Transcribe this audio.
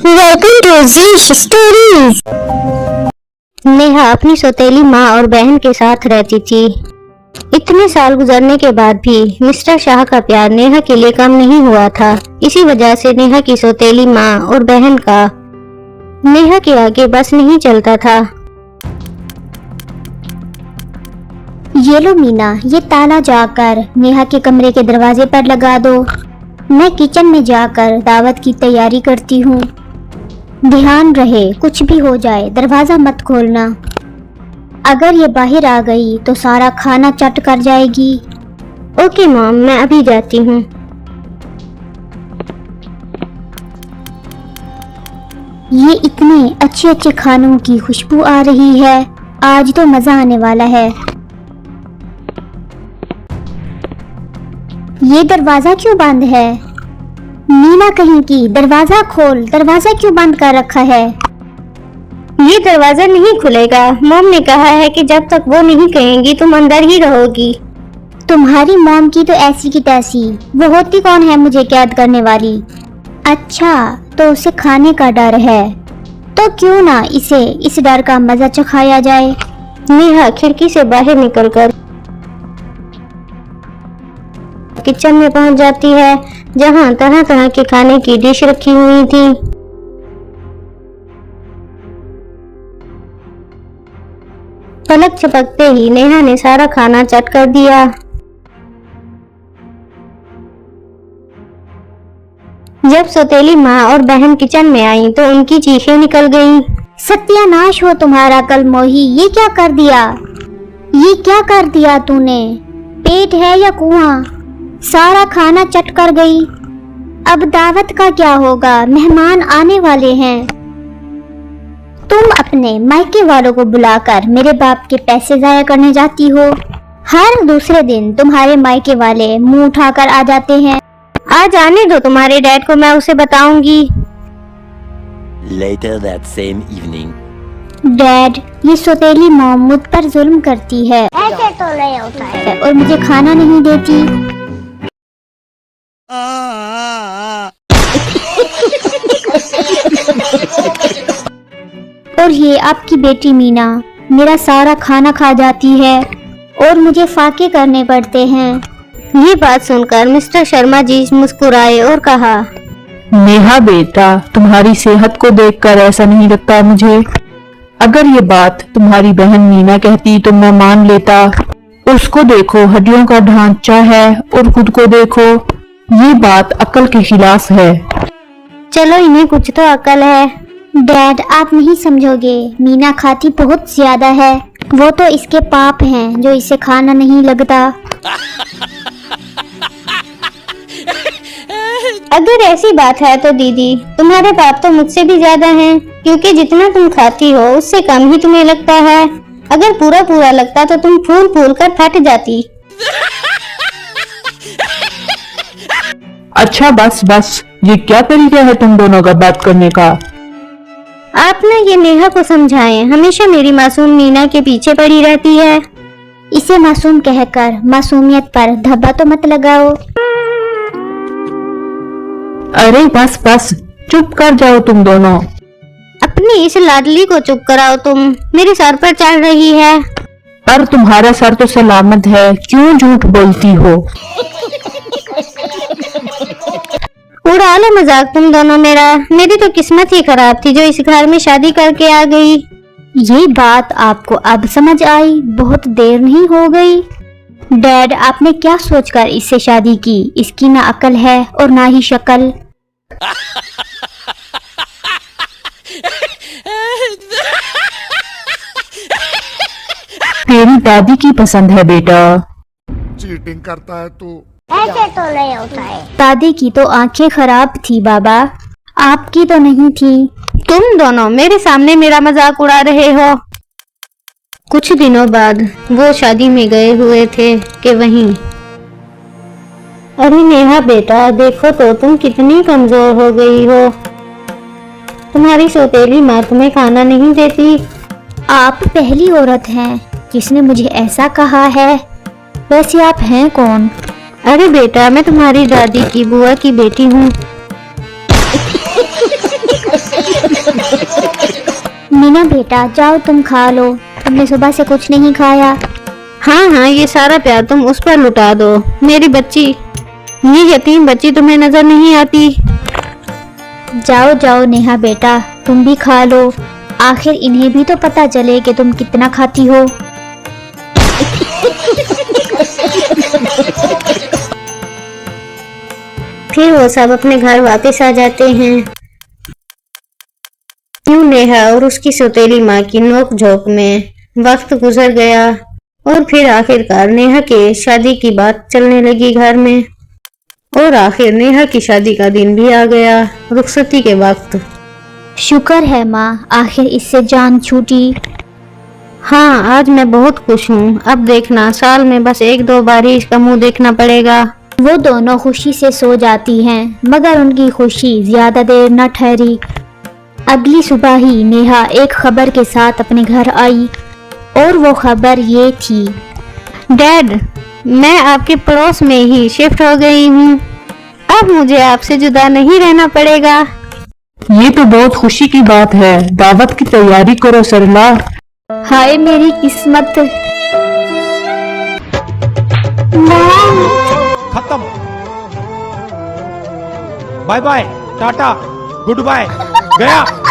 Welcome to Zeesh stories. Neha अपनी सौतेली माँ और बहन के साथ रहती थी। इतने साल गुजरने के बाद भी मिस्टर शाह का प्यार नेहा के लिए कम नहीं हुआ था। इसी वजह से नेहा की सौतेली माँ और बहन का नेहा के आगे बस नहीं चलता था। ये लो मीना, ये ताला जाकर नेहा के कमरे के दरवाजे पर लगा दो। मैं किचन में जाकर दावत की तैयारी करती हूँ। ध्यान रहे, कुछ भी हो जाए दरवाजा मत खोलना। अगर ये बाहर आ गई तो सारा खाना चट कर जाएगी। ओके मॉम, मैं अभी जाती हूँ। ये इतने अच्छे अच्छे खानों की खुशबू आ रही है, आज तो मजा आने वाला है। ये दरवाजा क्यों बंद है? मीना कहीं की, दरवाजा खोल, दरवाजा क्यों बंद कर रखा है? ये दरवाजा नहीं खुलेगा। मॉम ने कहा है कि जब तक वो नहीं कहेंगी तुम अंदर ही रहोगी। तुम्हारी मॉम की तो ऐसी की तैसी, वो होती कौन है मुझे कैद करने वाली? अच्छा, तो उसे खाने का डर है, तो क्यों ना इसे इस डर का मजा चखाया जाए। नेहा खिड़की से बाहर निकलकर किचन में पहुंच जाती है, जहां तरह तरह के खाने की डिश रखी हुई थी। पलक झपकते ही नेहा ने सारा खाना चट कर दिया। जब सौतेली माँ और बहन किचन में आई तो उनकी चीखें निकल गईं। सत्यानाश हो तुम्हारा कल मोही, ये क्या कर दिया? ये क्या कर दिया तूने? पेट है या कुआं? सारा खाना चट कर गई। अब दावत का क्या होगा? मेहमान आने वाले हैं। तुम अपने मायके वालों को बुलाकर मेरे बाप के पैसे जाया करने जाती हो। हर दूसरे दिन तुम्हारे मायके वाले मुंह उठाकर आ जाते हैं। आज आने दो तुम्हारे डैड को, मैं उसे बताऊंगी। Later that same evening. Dad, ये सौतेली मॉम मुझ पर जुल्म करती है। ऐसे तो नहीं होता है। और मुझे खाना नहीं देती। और ये आपकी बेटी मीना मेरा सारा खाना खा जाती है और मुझे फाके करने पड़ते हैं। ये बात सुनकर मिस्टर शर्मा जी मुस्कुराए और कहा, नेहा बेटा, तुम्हारी सेहत को देखकर ऐसा नहीं लगता मुझे। अगर ये बात तुम्हारी बहन मीना कहती तो मैं मान लेता। उसको देखो, हड्डियों का ढांचा है, और खुद को देखो, ये बात अक्ल के खिलाफ है। चलो इन्हें कुछ तो अकल है। डैड, आप नहीं समझोगे, मीना खाती बहुत ज्यादा है। वो तो इसके पाप हैं जो इसे खाना नहीं लगता। अगर ऐसी बात है तो दीदी, तुम्हारे पाप तो मुझसे भी ज्यादा हैं, क्योंकि जितना तुम खाती हो उससे कम ही तुम्हें लगता है। अगर पूरा पूरा लगता तो तुम फूल फूल कर फट जाती। अच्छा बस बस, ये क्या तरीका है तुम दोनों का बात करने का? आप ना ये नेहा को समझाएं, हमेशा मेरी मासूम मीना के पीछे पड़ी रहती है। इसे मासूम कहकर मासूमियत पर धब्बा तो मत लगाओ। अरे बस बस, चुप कर जाओ तुम दोनों। अपनी इस लाडली को चुप कराओ, तुम मेरे सर पर चढ़ रही है। पर तुम्हारा सर तो सलामत है, क्यों झूठ बोलती हो? उड़ा लो मजाक तुम दोनों मेरा। मेरी तो किस्मत ही खराब थी जो इस घर में शादी करके आ गई। ये बात आपको अब समझ आई? बहुत देर नहीं हो गई। डैड, आपने क्या सोचकर इससे शादी की? इसकी ना अकल है और ना ही शक्ल। तेरी दादी की पसंद है बेटा। चीटिंग करता है तू। ऐसे तो नहीं होता है। दादी की तो आंखें खराब थी बाबा, आपकी तो नहीं थी। तुम दोनों मेरे सामने मेरा मजाक उड़ा रहे हो। कुछ दिनों बाद वो शादी में गए हुए थे कि वहीं, अरे नेहा बेटा, देखो तो तुम कितनी कमजोर हो गई हो। तुम्हारी सौतेली माँ तुम्हें खाना नहीं देती। आप पहली औरत हैं जिसने मुझे ऐसा कहा है। वैसे आप हैं कौन? अरे बेटा, मैं तुम्हारी दादी की बुआ की बेटी हूँ। मीना बेटा जाओ तुम खा लो, तुमने सुबह से कुछ नहीं खाया। हाँ हाँ, ये सारा प्यार तुम उस पर लुटा दो। मेरी बच्ची, ये यतीम बच्ची तुम्हें नजर नहीं आती? जाओ जाओ नेहा बेटा, तुम भी खा लो, आखिर इन्हें भी तो पता चले कि तुम कितना खाती हो। फिर वो सब अपने घर वापस आ जाते हैं। यूं नेहा और उसकी सौतेली माँ की नोक-झोंक में वक्त गुजर गया और फिर आखिरकार नेहा के शादी की बात चलने लगी घर में। और आखिर नेहा की शादी का दिन भी आ गया, रुखसती के वक्त। शुक्र है माँ, आखिर इससे जान छूटी। हाँ, आज मैं बहुत खुश हूँ। अब देखना, साल में बस 1-2 बार ही इसका मुंह देखना पड़ेगा। वो दोनों खुशी से सो जाती हैं, मगर उनकी खुशी ज्यादा देर न ठहरी। अगली सुबह ही नेहा एक खबर के साथ अपने घर आई और वो खबर ये थी। डैड, मैं आपके पड़ोस में ही शिफ्ट हो गई हूँ। अब मुझे आपसे जुदा नहीं रहना पड़ेगा। ये तो बहुत खुशी की बात है। दावत की तैयारी करो सरला। हाय मेरी किस्मत। खत्म। Bye bye, tata, goodbye, गया।